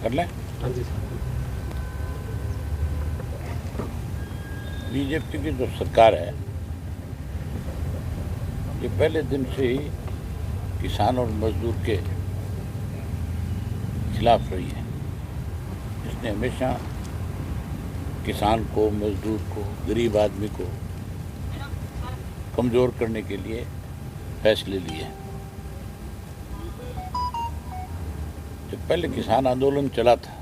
कर लें। हाँ जी सर। बीजेपी की जो सरकार है ये पहले दिन से ही किसान और मजदूर के खिलाफ रही है। इसने हमेशा किसान को, मजदूर को, गरीब आदमी को कमज़ोर करने के लिए फैसले लिए। जब पहले किसान आंदोलन चला था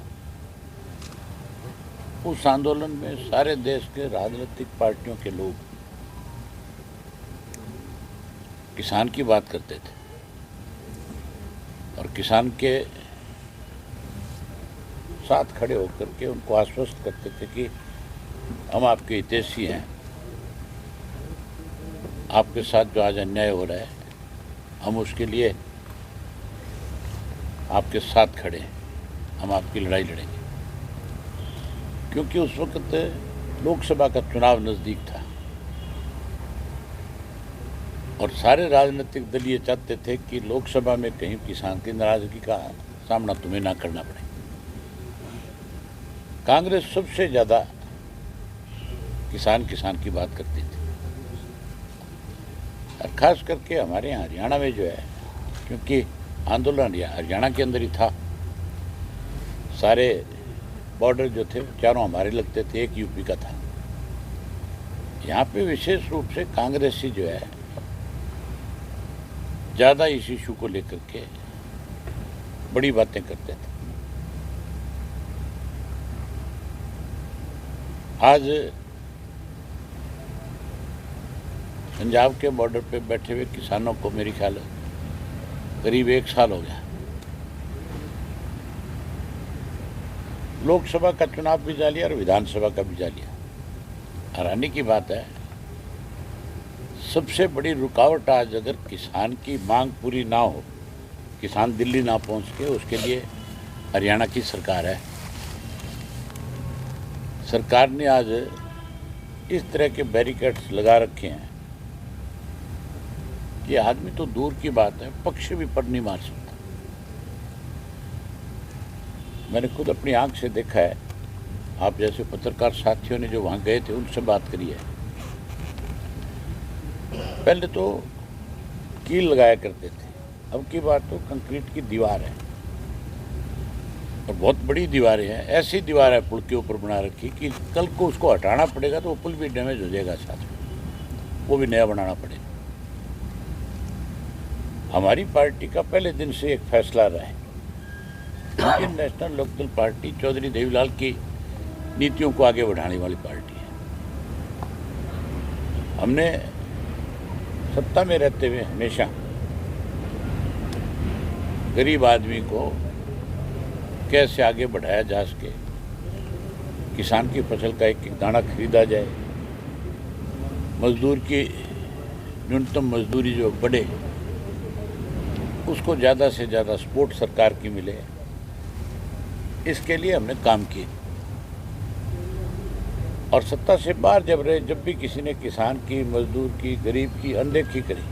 उस आंदोलन में सारे देश के राजनीतिक पार्टियों के लोग किसान की बात करते थे और किसान के साथ खड़े होकर के उनको आश्वस्त करते थे कि हम आपके हितैषी हैं, आपके साथ जो आज अन्याय हो रहा है हम उसके लिए आपके साथ खड़े हैं, हम आपकी लड़ाई लड़ेंगे। क्योंकि उस वक्त लोकसभा का चुनाव नज़दीक था और सारे राजनीतिक दल ये चाहते थे कि लोकसभा में कहीं किसान की नाराजगी का सामना तुम्हें ना करना पड़े। कांग्रेस सबसे ज़्यादा किसान की बात करती थी और खास करके हमारे यहाँ हरियाणा में जो है, क्योंकि आंदोलन हरियाणा के अंदर ही था, सारे बॉर्डर जो थे चारों हमारे लगते थे, एक यूपी का था। यहाँ पे विशेष रूप से कांग्रेसी जो है ज़्यादा इस इशू को लेकर के बड़ी बातें करते थे। आज पंजाब के बॉर्डर पे बैठे हुए किसानों को मेरी ख्याल करीब 1 साल हो गया। लोकसभा का चुनाव भी जा लिया और विधानसभा का भी जा लिया। हैरानी की बात है, सबसे बड़ी रुकावट आज अगर किसान की मांग पूरी ना हो, किसान दिल्ली ना पहुंच के, उसके लिए हरियाणा की सरकार है। सरकार ने आज इस तरह के बैरिकेड्स लगा रखे हैं कि आदमी तो दूर की बात है, पक्षी भी पर नहीं मार सकता। मैंने खुद अपनी आंख से देखा है, आप जैसे पत्रकार साथियों ने जो वहाँ गए थे उनसे बात करी है। पहले तो कील लगाया करते थे, अब की बात तो कंक्रीट की दीवार है और बहुत बड़ी दीवारें हैं। ऐसी दीवार है पुल के ऊपर बना रखी कि कल को उसको हटाना पड़ेगा तो वो पुल भी डैमेज हो जाएगा, साथ में वो भी नया बनाना पड़ेगा। हमारी पार्टी का पहले दिन से एक फैसला रहा है, Indian National Lokdal party Chaudhary Devilal की नीतियों को आगे बढ़ाने वाली पार्टी है। हमने सत्ता में रहते हुए हमेशा गरीब आदमी को कैसे आगे बढ़ाया जा सके, किसान की फसल का एक एक दाना खरीदा जाए, मजदूर की न्यूनतम मजदूरी जो बढ़े उसको ज़्यादा से ज़्यादा सपोर्ट सरकार की मिले, इसके लिए हमने काम किए। और सत्ता से बाहर जब रहे, जब भी किसी ने किसान की, मजदूर की, गरीब की अनदेखी करी,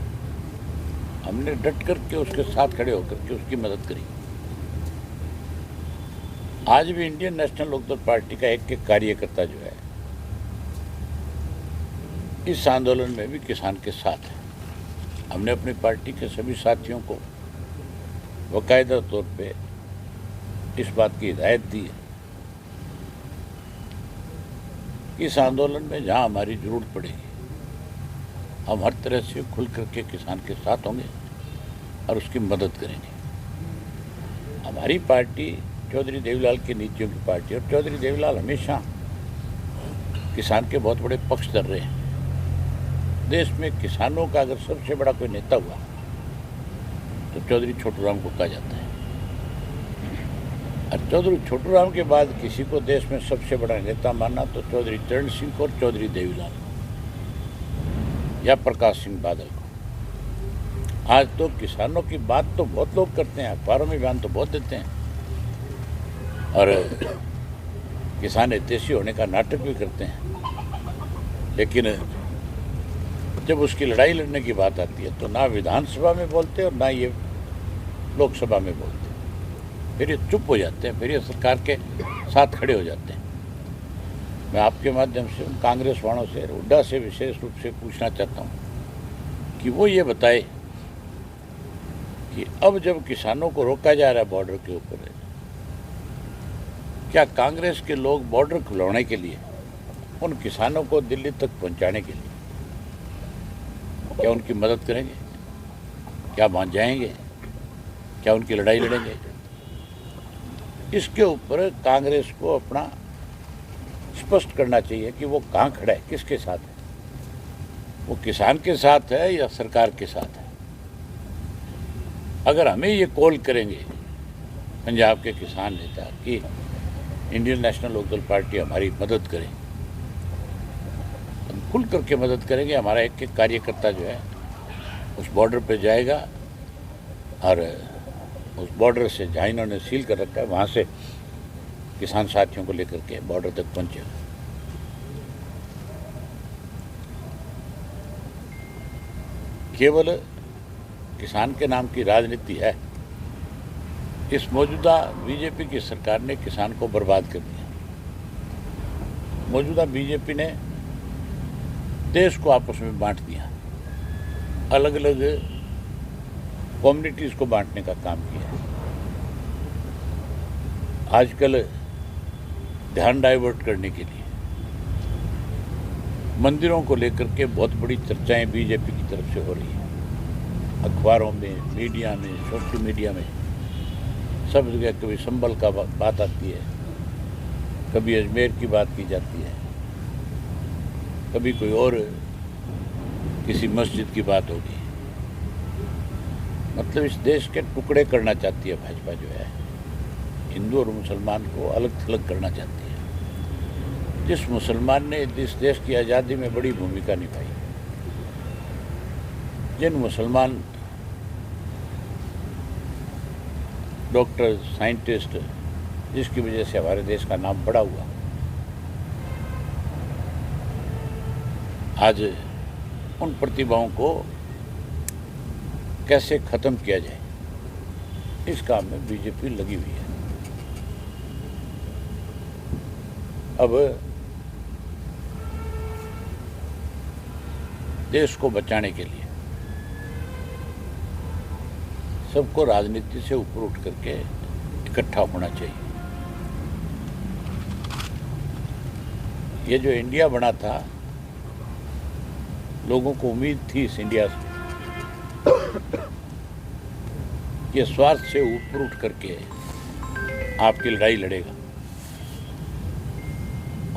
हमने डट करके उसके साथ खड़े होकर के उसकी मदद करी। आज भी इंडियन नेशनल लोकदल पार्टी का एक एक कार्यकर्ता जो है इस आंदोलन में भी किसान के साथ है। हमने अपनी पार्टी के सभी साथियों को बाकायदा तौर पे इस बात की हिदायत दी है कि इस आंदोलन में जहां हमारी जरूरत पड़ेगी हम हर तरह से खुल करके किसान के साथ होंगे और उसकी मदद करेंगे। हमारी पार्टी चौधरी देवीलाल की नीतियों की पार्टी, और चौधरी देवीलाल हमेशा किसान के बहुत बड़े पक्षधर रहे हैं। देश में किसानों का अगर सबसे बड़ा कोई नेता हुआ तो चौधरी छोटू राम को कहा जाता है। और चौधरी छोटू राम के बाद किसी को देश में सबसे बड़ा नेता मानना तो चौधरी चरण सिंह को और चौधरी देवीलाल या प्रकाश सिंह बादल को। आज तो किसानों की बात तो बहुत लोग करते हैं, अखबारों में बयान तो बहुत देते हैं और किसान हितैषी होने का नाटक भी करते हैं, लेकिन जब उसकी लड़ाई लड़ने की बात आती है तो ना विधानसभा में बोलते और ना ये लोकसभा में बोलते। फिर ये चुप हो जाते हैं, फिर ये सरकार के साथ खड़े हो जाते हैं। मैं आपके माध्यम से उन कांग्रेस वालों से, हुड्डा से विशेष रूप से पूछना चाहता हूँ कि वो ये बताए कि अब जब किसानों को रोका जा रहा है बॉर्डर के ऊपर, क्या कांग्रेस के लोग बॉर्डर खुलवाने के लिए, उन किसानों को दिल्ली तक पहुंचाने के लिए क्या उनकी मदद करेंगे? क्या वहां जाएंगे? क्या उनकी लड़ाई लड़ेंगे? इसके ऊपर कांग्रेस को अपना स्पष्ट करना चाहिए कि वो कहाँ खड़ा है, किसके साथ है। वो किसान के साथ है या सरकार के साथ है। अगर हमें ये कॉल करेंगे पंजाब के किसान नेता कि इंडियन नेशनल लोकदल पार्टी हमारी मदद करे, हम खुल करके मदद करेंगे। हमारा एक एक कार्यकर्ता जो है उस बॉर्डर पे जाएगा और उस बॉर्डर से जहाँ इन्होंने सील कर रखा है वहाँ से किसान साथियों को लेकर के बॉर्डर तक पहुँचेगा। केवल किसान के नाम की राजनीति है। इस मौजूदा बीजेपी की सरकार ने किसान को बर्बाद कर दिया। मौजूदा बीजेपी ने देश को आपस में बांट दिया, अलग अलग कम्युनिटीज़ को बांटने का काम किया। आजकल ध्यान डाइवर्ट करने के लिए मंदिरों को लेकर के बहुत बड़ी चर्चाएं बीजेपी की तरफ से हो रही हैं। अखबारों में, मीडिया में, सोशल मीडिया में सब जगह कभी संभल का बात आती है, कभी अजमेर की बात की जाती है, कभी कोई और किसी मस्जिद की बात होगी। मतलब इस देश के टुकड़े करना चाहती है भाजपा जो है, हिंदू और मुसलमान को अलग थलग करना चाहती है। जिस मुसलमान ने इस देश की आज़ादी में बड़ी भूमिका निभाई, जिन मुसलमान डॉक्टर, साइंटिस्ट, जिसकी वजह से हमारे देश का नाम बड़ा हुआ, आज उन प्रतिभाओं को कैसे खत्म किया जाए, इस काम में बीजेपी लगी हुई है। अब देश को बचाने के लिए सबको राजनीति से ऊपर उठ करके इकट्ठा होना चाहिए। ये जो इंडिया बना था, लोगों को उम्मीद थी इस इंडिया से, ये स्वार्थ से ऊपर उठ करके आपकी लड़ाई लड़ेगा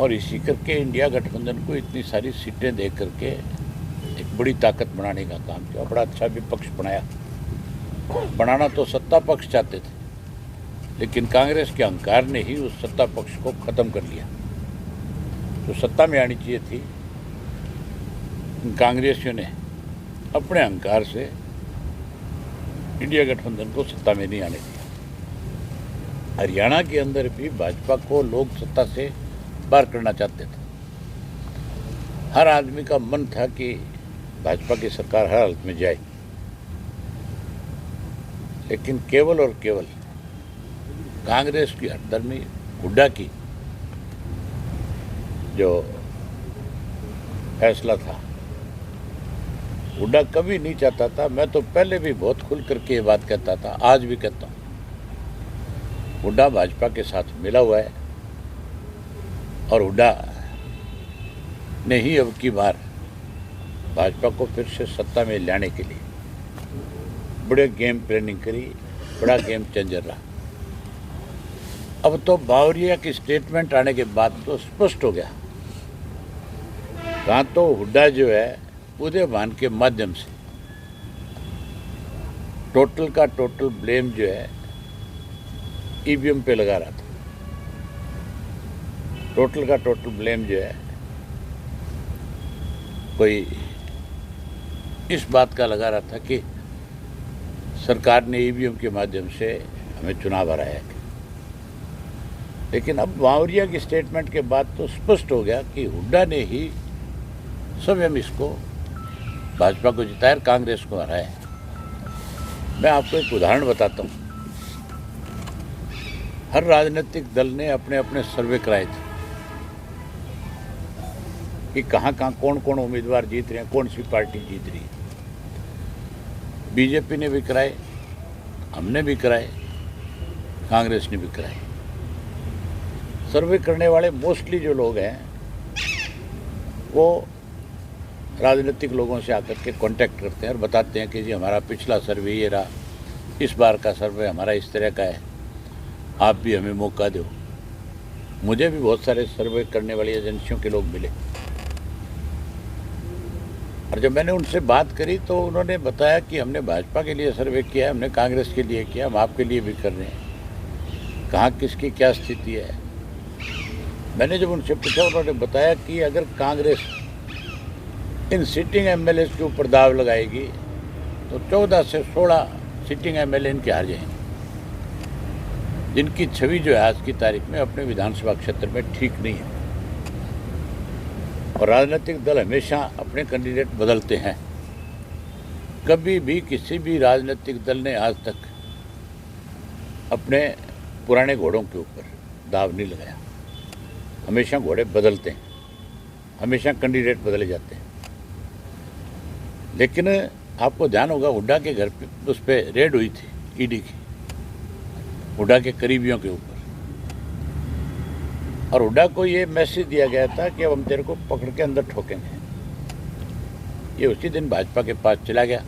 और इसी करके इंडिया गठबंधन को इतनी सारी सीटें दे करके एक बड़ी ताकत बनाने का काम किया। बड़ा अच्छा विपक्ष बनाया। बनाना तो सत्ता पक्ष चाहते थे, लेकिन कांग्रेस के अहंकार ने ही उस सत्ता पक्ष को खत्म कर लिया। तो सत्ता में आनी चाहिए थी, कांग्रेसियों ने अपने अहंकार से इंडिया गठबंधन को सत्ता में नहीं आने दिया। हरियाणा के अंदर भी भाजपा को लोग सत्ता से बाहर करना चाहते थे। हर आदमी का मन था कि भाजपा की सरकार हर हालत में जाए, लेकिन केवल और केवल कांग्रेस की हरदर्मी, हुड्डा की जो फैसला था, हुड्डा कभी नहीं चाहता था। मैं तो पहले भी बहुत खुल करके ये बात कहता था, आज भी कहता हूँ, हुड्डा भाजपा के साथ मिला हुआ है और हुड्डा ने ही अब की बार भाजपा को फिर से सत्ता में लाने के लिए बड़े गेम प्लानिंग करी, बड़ा गेम चेंजर रहा। अब तो बावरिया की स्टेटमेंट आने के बाद तो स्पष्ट हो गया, कहाँ तो हुड्डा जो है उदयभान के माध्यम से टोटल का टोटल ब्लेम जो है ईवीएम पे लगा रहा था। टोटल का टोटल ब्लेम जो है कोई इस बात का लगा रहा था कि सरकार ने ईवीएम के माध्यम से हमें चुनाव हराया। लेकिन अब बावरिया की स्टेटमेंट के बाद तो स्पष्ट हो गया कि हुड्डा ने ही स्वयं इसको भाजपा को जिताया, कांग्रेस को हराया। मैं आपको एक उदाहरण बताता हूँ। हर राजनीतिक दल ने अपने अपने सर्वे कराए थे कि कहाँ कहाँ कौन कौन उम्मीदवार जीत रहे हैं, कौन सी पार्टी जीत रही है। बीजेपी ने भी कराए, हमने भी कराए, कांग्रेस ने भी कराए। सर्वे करने वाले मोस्टली जो लोग हैं वो राजनीतिक लोगों से आकर के कांटेक्ट करते हैं और बताते हैं कि जी हमारा पिछला सर्वे ये रहा, इस बार का सर्वे हमारा इस तरह का है, आप भी हमें मौका दो। मुझे भी बहुत सारे सर्वे करने वाली एजेंसियों के लोग मिले और जब मैंने उनसे बात करी तो उन्होंने बताया कि हमने भाजपा के लिए सर्वे किया, हमने कांग्रेस के लिए किया, हम आपके लिए भी कर रहे हैं, कहाँ किसकी क्या स्थिति है। मैंने जब उनसे पूछा, उन्होंने बताया कि अगर कांग्रेस इन सिटिंग एमएलए के ऊपर दाव लगाएगी तो 14 से 16 सिटिंग एमएलए इनके हार जाएंगे, जिनकी छवि जो है आज की तारीख में अपने विधानसभा क्षेत्र में ठीक नहीं है। और राजनीतिक दल हमेशा अपने कैंडिडेट बदलते हैं, कभी भी किसी भी राजनीतिक दल ने आज तक अपने पुराने घोड़ों के ऊपर दाव नहीं लगाया। हमेशा घोड़े बदलते हैं, हमेशा कैंडिडेट बदले जाते हैं। लेकिन आपको ध्यान होगा, हुड्डा के घर पे उस पर रेड हुई थी ईडी की, हुड्डा के करीबियों के ऊपर, और हुड्डा को ये मैसेज दिया गया था कि अब हम तेरे को पकड़ के अंदर ठोकेंगे। ये उसी दिन भाजपा के पास चला गया।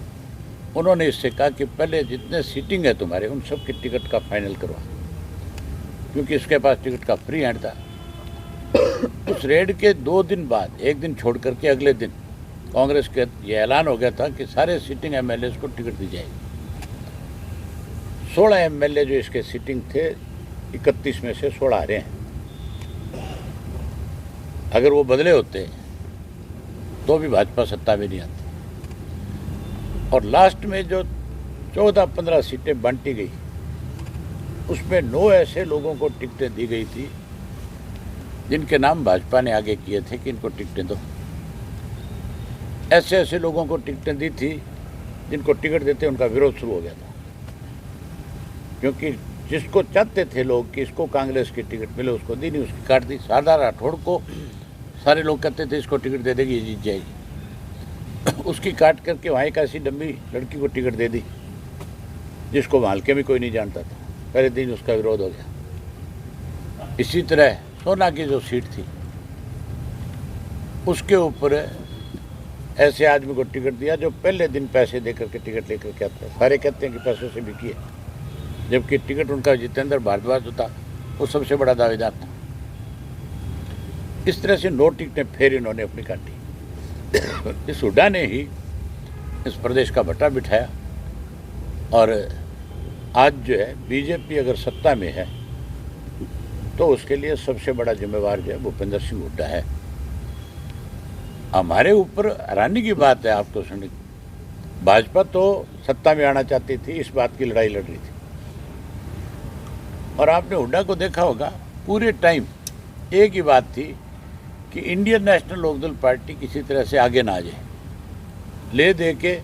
उन्होंने इससे कहा कि पहले जितने सीटिंग है तुम्हारे उन सब की टिकट का फाइनल करवा, क्योंकि इसके पास टिकट का फ्री हैंड था। उस रेड के 2 दिन बाद, एक दिन छोड़ करके अगले दिन कांग्रेस के ये ऐलान हो गया था कि सारे सिटिंग एमएलए को टिकट दी जाएगी। 16 एमएलए जो इसके सिटिंग थे, 31 में से 16 हारे हैं। अगर वो बदले होते तो भी भाजपा सत्ता में नहीं आती। और लास्ट में जो 14-15 सीटें बांटी गई, उसमें 9 ऐसे लोगों को टिकटें दी गई थी जिनके नाम भाजपा ने आगे किए थे कि इनको टिकटें दो। ऐसे ऐसे लोगों को टिकटें दी थी जिनको टिकट देते उनका विरोध शुरू हो गया था, क्योंकि जिसको चाहते थे लोग कि इसको कांग्रेस की टिकट मिले, उसको दी नहीं, उसकी काट दी। शारदा राठौड़ को सारे लोग कहते थे इसको टिकट दे देगी, ये जीत जाएगी, उसकी काट करके वहाँ एक ऐसी डम्मी लड़की को टिकट दे दी जिसको हल्के में कोई नहीं जानता था। पहले दिन उसका विरोध हो गया। इसी तरह सोना की जो सीट थी उसके ऊपर ऐसे आदमी को टिकट दिया जो पहले दिन पैसे दे करके टिकट लेकर के आता है। सारे कहते हैं कि पैसों से बिकी है, जबकि टिकट उनका जितेंद्र भारद्वाज जो था वो सबसे बड़ा दावेदार था। इस तरह से 9 टिकटें फिर इन्होंने अपनी काटी। इस हुड्डा ने ही इस प्रदेश का भट्टा बिठाया और आज जो है बीजेपी अगर सत्ता में है तो उसके लिए सबसे बड़ा जिम्मेवार जो है भूपेंद्र सिंह हुड्डा है। हमारे ऊपर हैरानी की बात है, आप तो सुनिए, भाजपा तो सत्ता में आना चाहती थी, इस बात की लड़ाई लड़ रही थी। और आपने हुड्डा को देखा होगा, पूरे टाइम एक ही बात थी कि इंडियन नेशनल लोकदल पार्टी किसी तरह से आगे ना आ जाए। ले दे के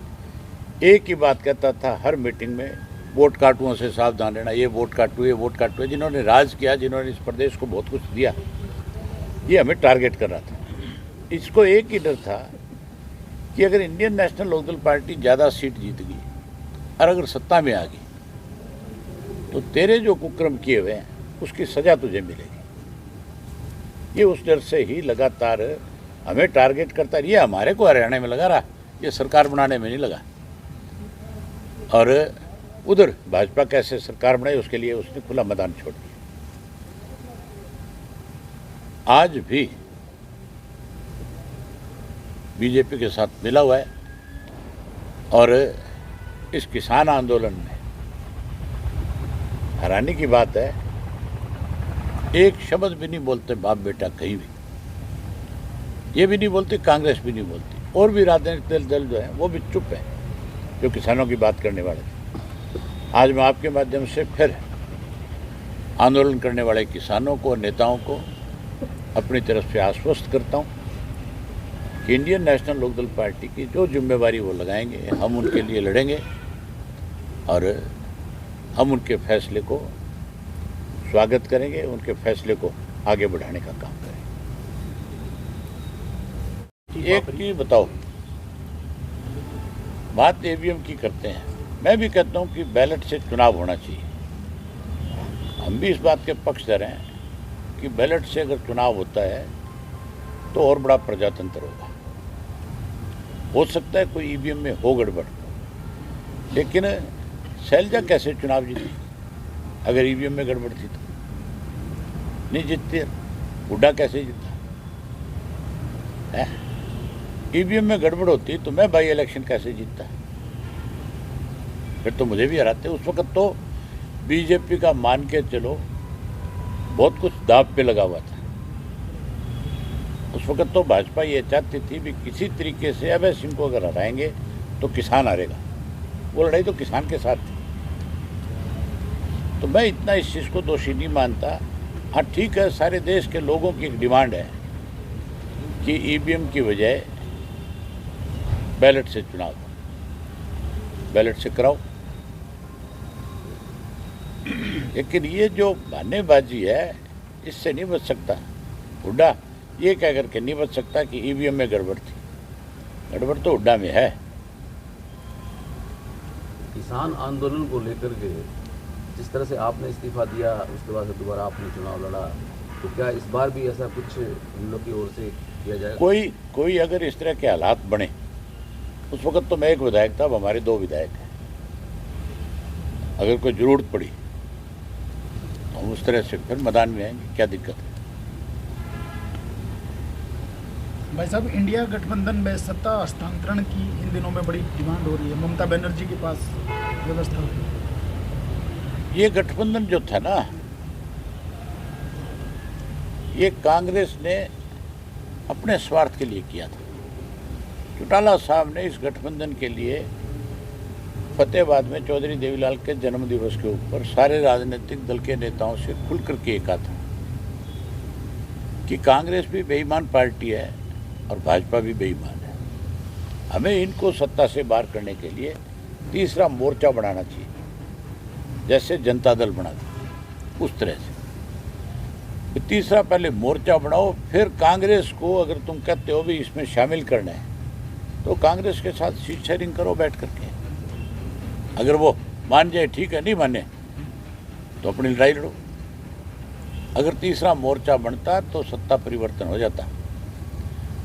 एक ही बात कहता था हर मीटिंग में, वोट काटुओं से सावधान रहना, ये वोट काटू, ये वोट काटू। जिन्होंने राज किया, जिन्होंने इस प्रदेश को बहुत कुछ दिया, ये हमें टारगेट कर रहा था। इसको एक ही डर था कि अगर इंडियन नेशनल लोकदल पार्टी ज़्यादा सीट जीत गई और अगर सत्ता में आ गई तो तेरे जो कुकर्म किए हुए हैं उसकी सज़ा तुझे मिलेगी। ये उस डर से ही लगातार हमें टारगेट करता है। ये हमारे को हरियाणा में लगा रहा, ये सरकार बनाने में नहीं लगा। और उधर भाजपा कैसे सरकार बनाई उसके लिए उसने खुला मैदान छोड़ दिया। आज भी बीजेपी के साथ मिला हुआ है और इस किसान आंदोलन में हैरानी की बात है, एक शब्द भी नहीं बोलते बाप बेटा कहीं भी। ये भी नहीं बोलते, कांग्रेस भी नहीं बोलती, और भी राजनीतिक दल जो है वो भी चुप है जो किसानों की बात करने वाले थे। आज मैं आपके माध्यम से फिर आंदोलन करने वाले किसानों को, नेताओं को अपनी तरफ से आश्वस्त करता हूँ कि इंडियन नेशनल लोकदल पार्टी की जो जिम्मेवारी वो लगाएंगे, हम उनके लिए लड़ेंगे और हम उनके फैसले को स्वागत करेंगे, उनके फैसले को आगे बढ़ाने का काम करेंगे। एक चीज बताओ, बात ईवीएम की करते हैं, मैं भी कहता हूं कि बैलेट से चुनाव होना चाहिए। हम भी इस बात के पक्षधर हैं कि बैलेट से अगर चुनाव होता है तो और बड़ा प्रजातंत्र होगा। हो सकता है कोई ईवीएम में हो गड़बड़, लेकिन शैलजा कैसे चुनाव जीती अगर ईवीएम में गड़बड़ थी तो? नहीं जीतती। हुड्डा कैसे जीता है? ईवीएम में गड़बड़ होती तो मैं बाई इलेक्शन कैसे जीतता? फिर तो मुझे भी हराते। उस वक्त तो बीजेपी का मान के चलो बहुत कुछ दांव पे लगा हुआ था। उस वक्त तो भाजपा ये चाहती थी भी किसी तरीके से अभय सिंह को अगर हराएंगे तो किसान हारेगा। वो लड़ाई तो किसान के साथ थी। तो मैं इतना इस चीज़ को दोषी नहीं मानता। हाँ ठीक है, सारे देश के लोगों की एक डिमांड है कि ईवीएम की बजाय बैलेट से चुनाव, बैलेट से कराओ। लेकिन ये जो बहानेबाजी है, इससे नहीं बच सकता। हुड्डा ये कह करके नहीं बच सकता कि ईवीएम में गड़बड़ थी। गड़बड़ तो हुड्डा में है। किसान आंदोलन को लेकर के जिस तरह से आपने इस्तीफा दिया, उसके बाद से दोबारा आपने चुनाव लड़ा, तो क्या इस बार भी ऐसा कुछ हम लोग की ओर से किया जाएगा? कोई अगर इस तरह के हालात बने, उस वक्त तो मैं एक विधायक था, अब हमारे 2 विधायक हैं। अगर कोई जरूरत पड़ी तो हम उस तरह से फिर मैदान में आएंगे, क्या दिक्कत है? भाई साहब, इंडिया गठबंधन में सत्ता हस्तांतरण की इन दिनों में बड़ी डिमांड हो रही है। ममता बनर्जी के पास व्यवस्था हो रही है। ये गठबंधन जो था ना, ये कांग्रेस ने अपने स्वार्थ के लिए किया था। चौटाला साहब ने इस गठबंधन के लिए फतेहाबाद में चौधरी देवीलाल के जन्मदिवस के ऊपर सारे राजनीतिक दल के नेताओं से खुल करके कहा था कि कांग्रेस भी बेईमान पार्टी है और भाजपा भी बेईमान है। हमें इनको सत्ता से बाहर करने के लिए तीसरा मोर्चा बनाना चाहिए, जैसे जनता दल बना था उस तरह से। तीसरा पहले मोर्चा बनाओ, फिर कांग्रेस को अगर तुम कहते हो भी इसमें शामिल करना है तो कांग्रेस के साथ सीट शेयरिंग करो बैठ करके। अगर वो मान जाए ठीक है, नहीं माने तो अपनी लड़ाई लड़ो। अगर तीसरा मोर्चा बनता तो सत्ता परिवर्तन हो जाता।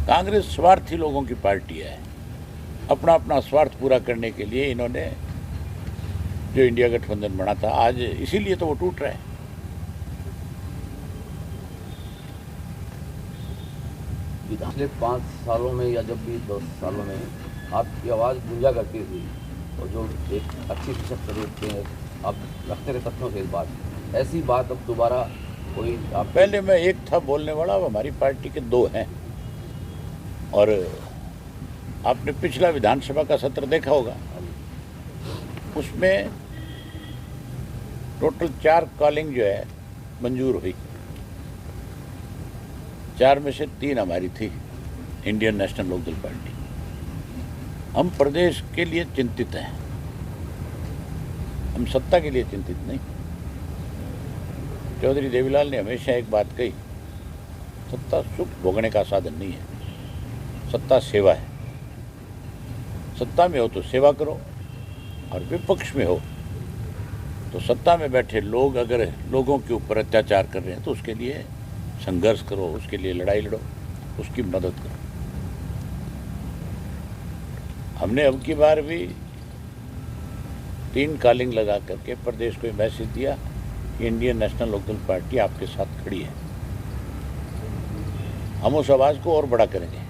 कांग्रेस स्वार्थी लोगों की पार्टी है। अपना अपना स्वार्थ पूरा करने के लिए इन्होंने जो इंडिया गठबंधन बना था, आज इसीलिए तो वो टूट रहा है। पिछले 5 सालों में या जब भी 10 सालों में आपकी आवाज़ गूंजा करती थी, और जो एक अच्छी शख्स रूप में आप रखते रहे तथ्यों से, इस बात ऐसी बात अब दोबारा कोई आप? पहले मैं एक था बोलने वाला, अब हमारी पार्टी के 2 हैं। और आपने पिछला विधानसभा का सत्र देखा होगा, उसमें टोटल 4 कॉलिंग जो है मंजूर हुई। 4 में से 3 हमारी थी, इंडियन नेशनल लोकदल पार्टी। हम प्रदेश के लिए चिंतित हैं, हम सत्ता के लिए चिंतित नहीं। चौधरी देवीलाल ने हमेशा एक बात कही, सत्ता सुख भोगने का साधन नहीं है, सत्ता सेवा है। सत्ता में हो तो सेवा करो, और विपक्ष में हो तो सत्ता में बैठे लोग अगर लोगों के ऊपर अत्याचार कर रहे हैं तो उसके लिए संघर्ष करो, उसके लिए लड़ाई लड़ो, उसकी मदद करो। हमने अब की बार भी 3 कॉलिंग लगा करके प्रदेश को मैसेज दिया कि इंडियन नेशनल लोकदल पार्टी आपके साथ खड़ी है। हम उस आवाज़ को और बड़ा करेंगे।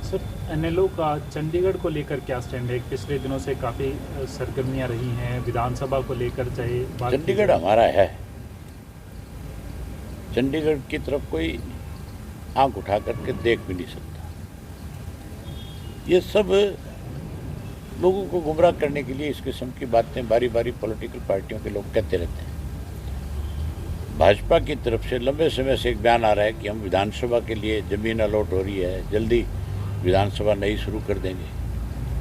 सर, एनएलओ का चंडीगढ़ को लेकर क्या स्टैंड है? पिछले दिनों से काफ़ी सरगर्मियां रही हैं विधानसभा को लेकर, चाहे चंडीगढ़ हमारा है। चंडीगढ़ की तरफ कोई आंख उठा करके देख भी नहीं सकता। ये सब लोगों को गुमराह करने के लिए इस किस्म की बातें बारी बारी पॉलिटिकल पार्टियों के लोग कहते रहते हैं। भाजपा की तरफ से लंबे समय से एक बयान आ रहा है कि हम विधानसभा के लिए ज़मीन अलॉट हो रही है, जल्दी विधानसभा नई शुरू कर देंगे।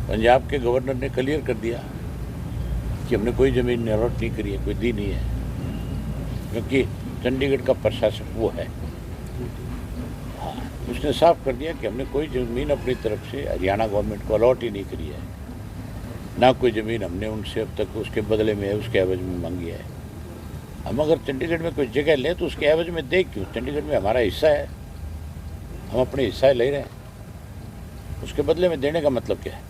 पंजाब के गवर्नर ने क्लियर कर दिया कि कि हमने कोई ज़मीन अलॉट नहीं करी है, कोई दी नहीं है, क्योंकि चंडीगढ़ का प्रशासक वो है। हाँ, उसने साफ कर दिया कि हमने कोई ज़मीन अपनी तरफ से हरियाणा गवर्नमेंट को अलॉट ही नहीं करी है, ना कोई ज़मीन हमने उनसे अब तक उसके बदले में उसके एवज में मांगी है। हम अगर चंडीगढ़ में कोई जगह लें तो उसके एवज में दे क्यों? चंडीगढ़ में हमारा हिस्सा है, हम अपने हिस्सा ले रहे हैं, उसके बदले में देने का मतलब क्या है?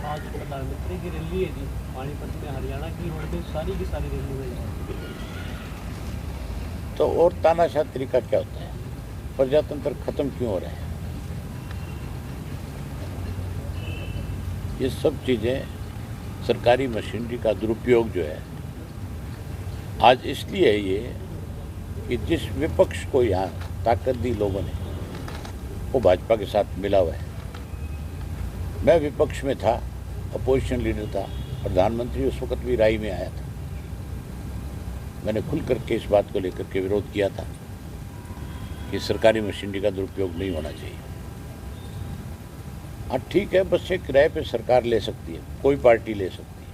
आज प्रधानमंत्री की रैली है जी पानीपत में, हरियाणा की होने सारी की सारी रैली हुई। तो और तानाशाह तरीका क्या होता है? प्रजातंत्र खत्म क्यों हो रहे हैं? ये सब चीज़ें सरकारी मशीनरी का दुरुपयोग जो है आज इसलिए है ये कि जिस विपक्ष को यहाँ ताकत दी लोगों ने वो भाजपा के साथ मिला हुआ है। मैं विपक्ष में था, अपोजिशन लीडर था, प्रधानमंत्री उस वक्त भी राय में आया था। मैंने खुल करके इस बात को लेकर के विरोध किया था कि सरकारी मशीनरी का दुरुपयोग नहीं होना चाहिए। हाँ ठीक है, बस एक किराए पे सरकार ले सकती है, कोई पार्टी ले सकती है,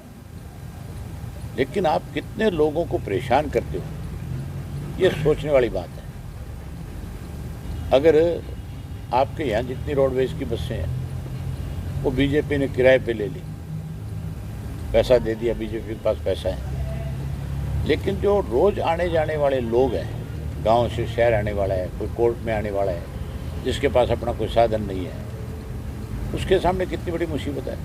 लेकिन आप कितने लोगों को परेशान करते हो, ये सोचने वाली बात है। अगर आपके यहाँ जितनी रोडवेज की बसें हैं वो बीजेपी ने किराए पे ले ली, पैसा दे दिया, बीजेपी के पास पैसा है, लेकिन जो रोज़ आने जाने वाले लोग हैं, गांव से शहर आने वाला है, कोई कोर्ट में आने वाला है, जिसके पास अपना कोई साधन नहीं है, उसके सामने कितनी बड़ी मुसीबत है।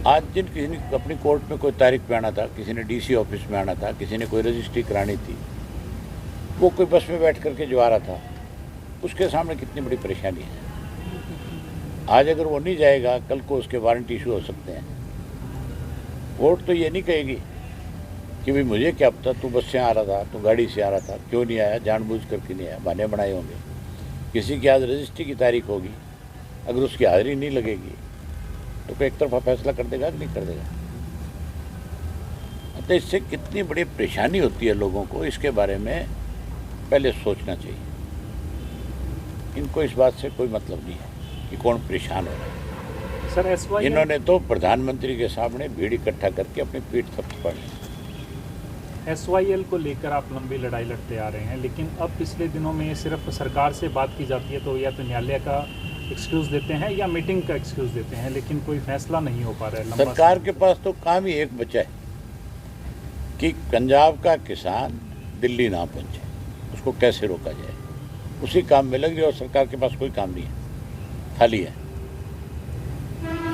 आज दिन किसी ने अपनी कोर्ट में कोई तारीख पे आना था, किसी ने डीसी ऑफिस में आना था, किसी ने कोई रजिस्ट्री करानी थी, वो कोई बस में बैठ करके जो आ रहा था, उसके सामने कितनी बड़ी परेशानी है। आज अगर वो नहीं जाएगा, कल को उसके वारंट इशू हो सकते हैं। कोर्ट तो ये नहीं कहेगी कि भाई मुझे क्या पता, तू बस से आ रहा था, तू गाड़ी से आ रहा था, क्यों नहीं आया, जानबूझ करके नहीं आया, बहाने बनाए होंगे। किसी की आज रजिस्ट्री की तारीख होगी, अगर उसकी हाजिरी नहीं लगेगी तो कोई एक तरफा फैसला कर देगा कि नहीं कर देगा। तो इससे कितनी बड़ी परेशानी होती है लोगों को, इसके बारे में पहले सोचना चाहिए। इनको इस बात से कोई मतलब नहीं है कि कौन परेशान हो रहा है। सर इन्होंने तो प्रधानमंत्री के सामने भीड़ इकट्ठा करके अपनी पीठ थपथपा ली। SYL को लेकर आप लंबी लड़ाई लड़ते आ रहे हैं, लेकिन अब पिछले दिनों में सिर्फ सरकार से बात की जाती है तो या तो न्यायालय का एक्सक्यूज़ देते हैं या मीटिंग का एक्सक्यूज़ देते हैं, लेकिन कोई फैसला नहीं हो पा रहा है। सरकार के पास तो काम ही एक बचा है कि पंजाब का किसान दिल्ली ना पहुंचे, उसको कैसे रोका जाए, उसी काम में लग रही है। और सरकार के पास कोई काम नहीं है, खाली है,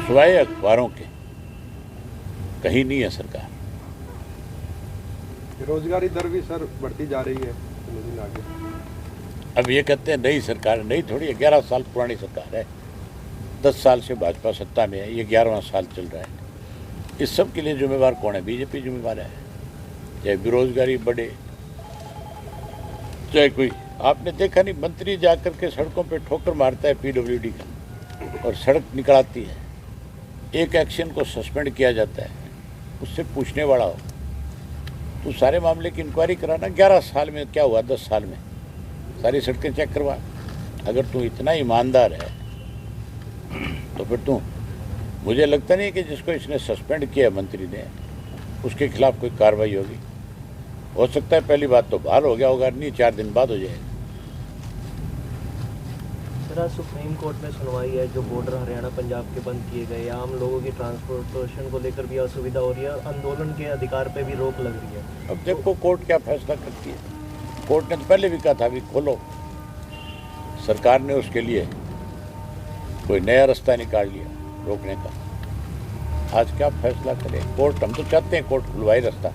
सिवाय अखबारों के कहीं नहीं है सरकार। बेरोजगारी दर भी सर बढ़ती जा रही है दिन आगे। अब ये कहते हैं नई सरकार, नई थोड़ी है, 11 साल पुरानी सरकार है, 10 साल से भाजपा सत्ता में है, ये 11वां साल चल रहा है। इस सब के लिए जिम्मेवार कौन है? बीजेपी जिम्मेवार है। चाहे बेरोजगारी बढ़े, चाहे कोई, आपने देखा नहीं, मंत्री जाकर के सड़कों पे ठोकर मारता है PWD का और सड़क निकलाती है, एक एक्शन को सस्पेंड किया जाता है, उससे पूछने वाला हो तो सारे मामले की इंक्वायरी कराना। 11 साल में क्या हुआ, 10 साल में सारी सड़कें चेक करवा। अगर तू इतना ईमानदार है तो फिर तू, मुझे लगता नहीं कि जिसको इसने सस्पेंड किया मंत्री ने, उसके खिलाफ कोई कार्रवाई होगी। हो सकता है पहली बात तो बहाल हो गया होगा, नहीं 4 दिन बाद हो जाएगा। सर सुप्रीम कोर्ट में सुनवाई है, जो बॉर्डर हरियाणा पंजाब के बंद किए गए, आम लोगों की ट्रांसपोर्टेशन को लेकर भी असुविधा हो रही है, आंदोलन के अधिकार पे भी रोक लग रही है। अब देखो कोर्ट क्या फैसला करती है। कोर्ट ने तो पहले भी कहा था कि खोलो, सरकार ने उसके लिए कोई नया रास्ता निकाल लिया रोकने का। आज क्या फैसला करे कोर्ट? हम तो चाहते हैं कोर्ट खुलवाए रास्ता,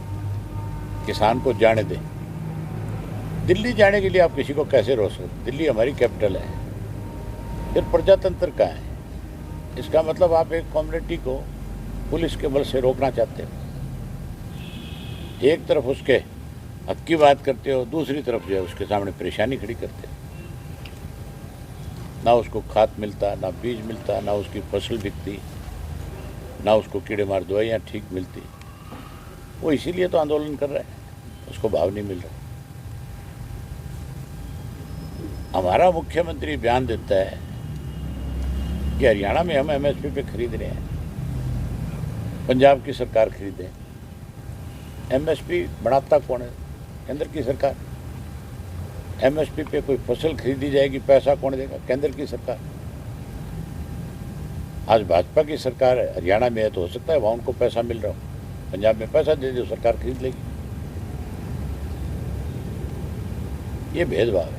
किसान को जाने दें। दिल्ली जाने के लिए आप किसी को कैसे रोक सकते? दिल्ली हमारी कैपिटल है, फिर प्रजातंत्र का है। इसका मतलब आप एक कम्युनिटी को पुलिस के बल से रोकना चाहते हो। एक तरफ उसके हक की बात करते हो, दूसरी तरफ जो है उसके सामने परेशानी खड़ी करते हो। ना उसको खाद मिलता, ना बीज मिलता, ना उसकी फसल बिकती, ना उसको कीड़े मार दवाइयाँ ठीक मिलती। वो इसीलिए तो आंदोलन कर रहा है, उसको भाव नहीं मिल रहा। हमारा मुख्यमंत्री बयान देता है कि हरियाणा में हम MSP पे खरीद रहे हैं, पंजाब की सरकार खरीदे। एमएसपी बढ़ाता कौन है? केंद्र की सरकार। एमएसपी पे कोई फसल खरीदी जाएगी, पैसा कौन देगा? केंद्र की सरकार। आज भाजपा की सरकार है, हरियाणा में है तो हो सकता है वहाँ उनको पैसा मिल रहा हो, पंजाब में पैसा दे दो, सरकार खरीद लेगी। ये भेदभाव है।